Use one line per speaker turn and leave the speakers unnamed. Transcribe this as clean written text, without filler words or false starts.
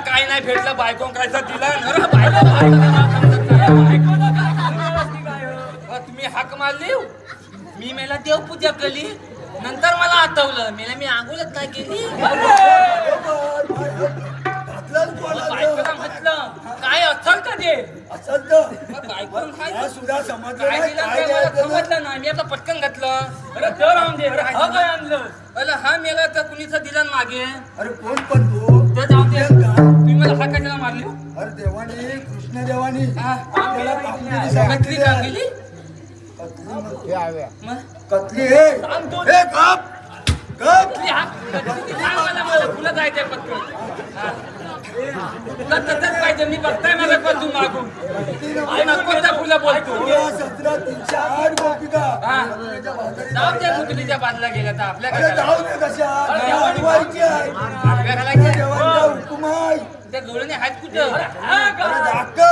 काय नाही भेटलं बायको कायचा दिला तुम्ही हाक मारली मी मेला देवपूजा केली नंतर मला आठवलं मेला मी आंघोळच काय केली बायकोला म्हटलं काय असल का ते समजलं नाही मी आता पटकन घातलं अरे दर राहून दे काय आणलं अरे हा मेला तर कुणीच दिला मागे
अरे कोण पण तू
ते जाऊ दे तुम्ही मला हा कशाला मारली
अरे देवानी कृष्ण देवानी
कटली का गेली
कतली हे कप कप
मला फुलं जायचंय पटकन तसंच पाहिजे मी बघताय मला पण तू मागून कोणत्या फुलं बोलतो
17,308 गोपिका
जाऊ दे मुतलीच्या बाजूला गेला तर आपल्या
अरे जाऊ दे कशा वाढवायची आहे
आपल्या घराला
देवाचा हुकूम आहे
त्या गवळणी आहेत कुठं
अरे दाखव